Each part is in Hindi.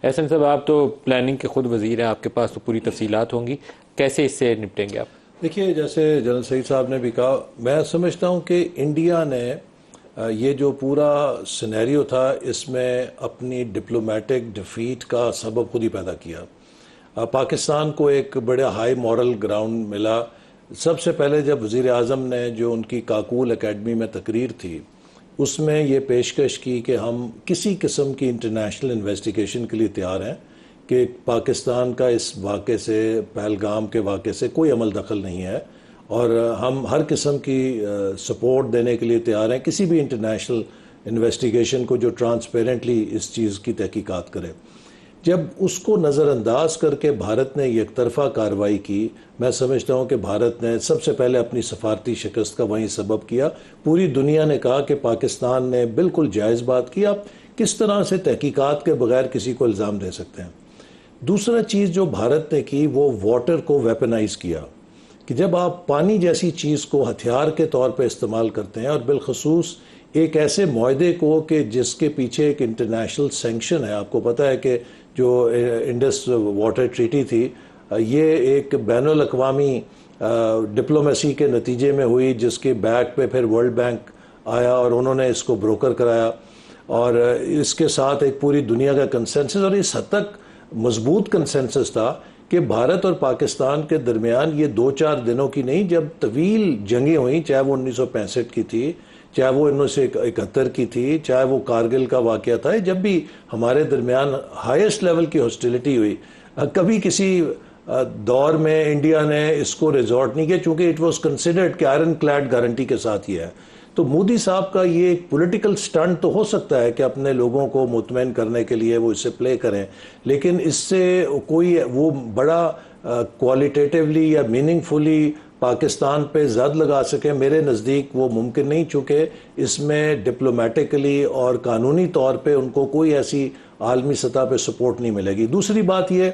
एहसन साहब, आप तो प्लानिंग के खुद वजीर हैं, आपके पास तो पूरी तफसीलात होंगी, कैसे इससे निपटेंगे आप? देखिए, जैसे जनरल सईद साहब ने भी कहा, मैं समझता हूँ कि इंडिया ने ये जो पूरा सिनेरियो था इसमें अपनी डिप्लोमेटिक डिफीट का सबब खुद ही पैदा किया। पाकिस्तान को एक बड़े हाई मॉरल ग्राउंड मिला। सबसे पहले जब वज़ीर आज़म ने जो उनकी काकूल एकेडमी में तकरीर थी उसमें ये पेशकश की कि हम किसी किस्म की इंटरनेशनल इन्वेस्टिगेशन के लिए तैयार हैं कि पाकिस्तान का इस वाक़े से, पहलगाम के वाक़े से कोई अमल दखल नहीं है और हम हर किस्म की सपोर्ट देने के लिए तैयार हैं किसी भी इंटरनेशनल इन्वेस्टिगेशन को जो ट्रांसपेरेंटली इस चीज़ की तहकीकात करे। जब उसको नज़रअंदाज करके भारत ने एक तरफ़ा कार्रवाई की, मैं समझता हूँ कि भारत ने सबसे पहले अपनी सफारती शिकस्त का वहीं सबब किया। पूरी दुनिया ने कहा कि पाकिस्तान ने बिल्कुल जायज़ बात की, आप किस तरह से तहकीकात के बगैर किसी को इल्ज़ाम दे सकते हैं। दूसरा चीज़ जो भारत ने की वो वाटर को वेपनाइज़ किया कि जब आप पानी जैसी चीज़ को हथियार के तौर पर इस्तेमाल करते हैं और बिलखसूस एक ऐसे मुआहदे को कि जिसके पीछे एक इंटरनेशनल सेंक्शन है। आपको पता है कि जो इंडस वाटर ट्रीटी थी ये एक बैनुल अक़वामी डिप्लोमेसी के नतीजे में हुई, जिसके बैक पे फिर वर्ल्ड बैंक आया और उन्होंने इसको ब्रोकर कराया और इसके साथ एक पूरी दुनिया का कंसेंसस, और इस हद तक मजबूत कंसेंसस था कि भारत और पाकिस्तान के दरमियान ये 2-4 दिनों की नहीं, जब तवील जंगें हुई, चाहे वो 1965 की थी, चाहे वो 1971 की थी, चाहे वो कारगिल का वाक़या था, जब भी हमारे दरमियान हाईएस्ट लेवल की हॉस्टिलिटी हुई, कभी किसी दौर में इंडिया ने इसको रिजॉर्ट नहीं किया, चूंकि इट वाज कंसिडर्ड कि आयरन क्लैड गारंटी के साथ ही है। तो मोदी साहब का ये एक पॉलिटिकल स्टंट तो हो सकता है कि अपने लोगों को मुतमईन करने के लिए वो इससे प्ले करें, लेकिन इससे कोई वो बड़ा क्वालिटेटिवली या मीनिंगफुली पाकिस्तान पे जद लगा सके, मेरे नज़दीक वो मुमकिन नहीं, चूँकि इसमें डिप्लोमेटिकली और कानूनी तौर पे उनको कोई ऐसी आलमी सतह पे सपोर्ट नहीं मिलेगी। दूसरी बात ये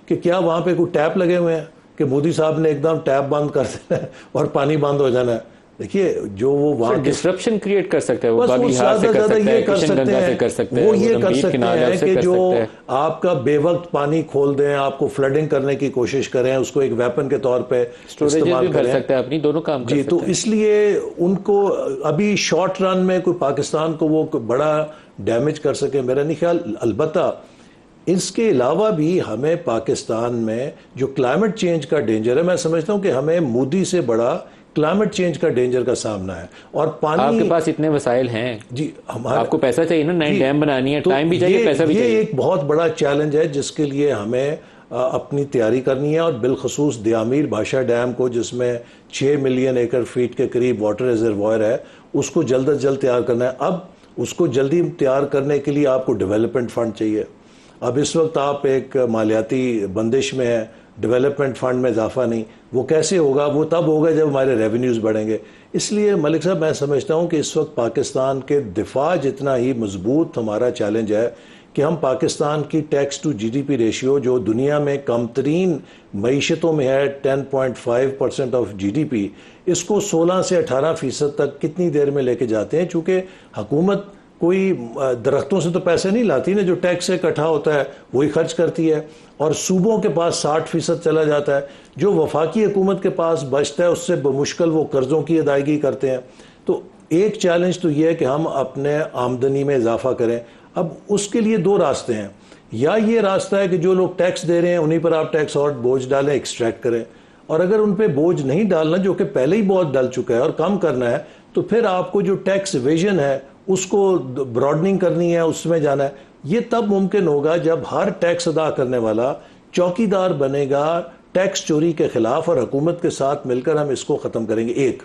कि क्या वहाँ पे कोई टैप लगे हुए हैं कि मोदी साहब ने एकदम टैप बंद कर देना है और पानी बंद हो जाना है? देखिए, जो वो वहाँ डिस्ट्रप्शन क्रिएट कर सकते हैं, वो बस वो बागीहार से कर सकते हैं, किशनगंगा से कर सकते हैं, वो ये कर सकते हैं कि जो हैं। आपका बेवक्त पानी खोल दें, आपको फ्लडिंग करने की कोशिश करें, उसको एक वेपन के तौर पे इस्तेमाल करें, सकते हैं, अपनी दोनों काम कर जी। सकते तो हैं। इसलिए उनको अभी शॉर्ट रन में कोई पाकिस्तान को वो बड़ा डैमेज कर सके मेरा नहीं ख्याल। अलबत्ता इसके अलावा भी हमें पाकिस्तान में जो क्लाइमेट चेंज का डेंजर है, मैं समझता हूँ कि हमें मोदी से बड़ा क्लाइमेट चेंज का डेंजर का सामना है। और पानी, आपके पास इतने वसाइल हैं जी, आपको पैसा चाहिए ना, नई डैम बनानी है, तो टाइम भी चाहिए, पैसा भी चाहिए। ये एक बहुत बड़ा चैलेंज है जिसके लिए हमें अपनी तैयारी करनी है। और बिलखसूस दियामीर भाषा डैम को, जिसमें 6 मिलियन एकड़ फीट के करीब वाटर रिजर्वायर है, उसको जल्द अज जल्द तैयार करना है। अब उसको जल्दी तैयार करने के लिए आपको डेवलपमेंट फंड चाहिए। अब इस वक्त आप एक मालियाती बंदिश में है, डेवलपमेंट फंड में इजाफा नहीं, वो कैसे होगा? वो तब होगा जब हमारे रेवेन्यूज़ बढ़ेंगे। इसलिए मलिक साहब, मैं समझता हूँ कि इस वक्त पाकिस्तान के दिफा जितना ही मजबूत हमारा चैलेंज है कि हम पाकिस्तान की टैक्स टू जीडीपी रेशियो, जो दुनिया में कम तरीन मीशतों में है 10.5% ऑफ जीडीपी, इसको 16 से 18% तक कितनी देर में लेके जाते हैं। चूँकि हुकूमत कोई दरख्तों से तो पैसे नहीं लाती ना, जो टैक्स से इकट्ठा होता है वही खर्च करती है, और सूबों के पास 60% चला जाता है। जो वफाकी हुकूमत के पास बचता है उससे बमुश्किल वो कर्ज़ों की अदायगी करते हैं। तो एक चैलेंज तो ये है कि हम अपने आमदनी में इजाफा करें। अब उसके लिए 2 रास्ते हैं, या ये रास्ता है कि जो लोग टैक्स दे रहे हैं उन्हीं पर आप टैक्स और बोझ डालें, एक्सट्रैक्ट करें, और अगर उन पर बोझ नहीं डालना, जो कि पहले ही बहुत डल चुका है, और कम करना है, तो फिर आपको जो टैक्स इवेजन है उसको ब्रॉडनिंग करनी है, उसमें जाना है। ये तब मुमकिन होगा जब हर टैक्स अदा करने वाला चौकीदार बनेगा टैक्स चोरी के खिलाफ, और हुकूमत के साथ मिलकर हम इसको ख़त्म करेंगे। एक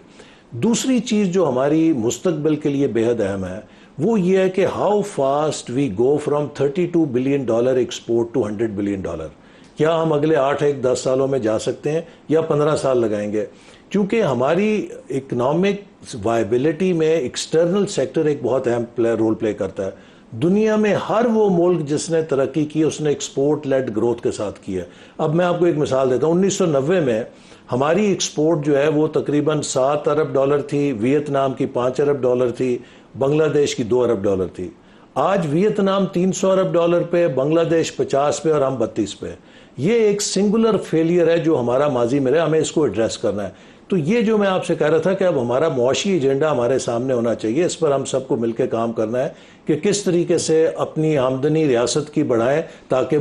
दूसरी चीज़ जो हमारी मुस्तकबिल के लिए बेहद अहम है वो ये है कि how fast we go from $32 billion export to $100 billion. क्या हम अगले 8-10 सालों में जा सकते हैं या 15 साल लगाएंगे? क्योंकि हमारी इकोनॉमिक वायबिलिटी में एक्सटर्नल सेक्टर एक बहुत अहम रोल प्ले करता है। दुनिया में हर वो मुल्क जिसने तरक्की की उसने एक्सपोर्ट लेड ग्रोथ के साथ की है। अब मैं आपको एक मिसाल देता हूँ, 1990 में हमारी एक्सपोर्ट जो है वो तकरीबन $7 अरब थी, वियतनाम की $5 अरब थी, बांग्लादेश की $2 अरब थी। आज वियतनाम 300 अरब डॉलर पे, बांग्लादेश 50 पे और हम 32 पे। ये एक सिंगुलर फेलियर है जो हमारा माजी में रहा, हमें इसको एड्रेस करना है। तो ये जो मैं आपसे कह रहा था कि अब हमारा मुआशी एजेंडा हमारे सामने होना चाहिए, इस पर हम सबको मिलकर काम करना है कि किस तरीके से अपनी आमदनी रियासत की बढ़ाएं ताकि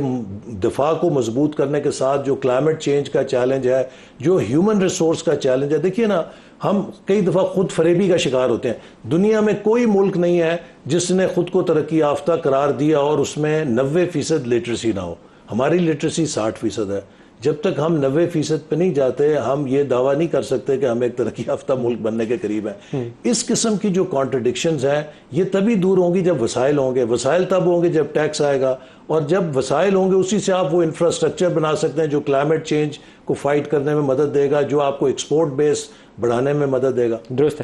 दिफा को मजबूत करने के साथ जो क्लाइमेट चेंज का चैलेंज है, जो ह्यूमन रिसोर्स का चैलेंज है। देखिए ना, हम कई दफ़ा खुद फरेबी का शिकार होते हैं। दुनिया में कोई मुल्क नहीं है जिसने खुद को तरक्की याफ्ता करार दिया और उसमें 90% लिटरेसी ना हो। हमारी लिटरेसी 60% है। जब तक हम 90% पे नहीं जाते, हम ये दावा नहीं कर सकते कि हम एक तरक्की याफ्ता मुल्क बनने के करीब हैं। इस किस्म की जो कॉन्ट्रडिक्शंस हैं, ये तभी दूर होंगी जब वसाइल होंगे। वसाइल तब होंगे जब टैक्स आएगा, और जब वसाइल होंगे उसी से आप वो इंफ्रास्ट्रक्चर बना सकते हैं जो क्लाइमेट चेंज को फाइट करने में मदद देगा, जो आपको एक्सपोर्ट बेस बढ़ाने में मदद देगा। दुरुस्त है।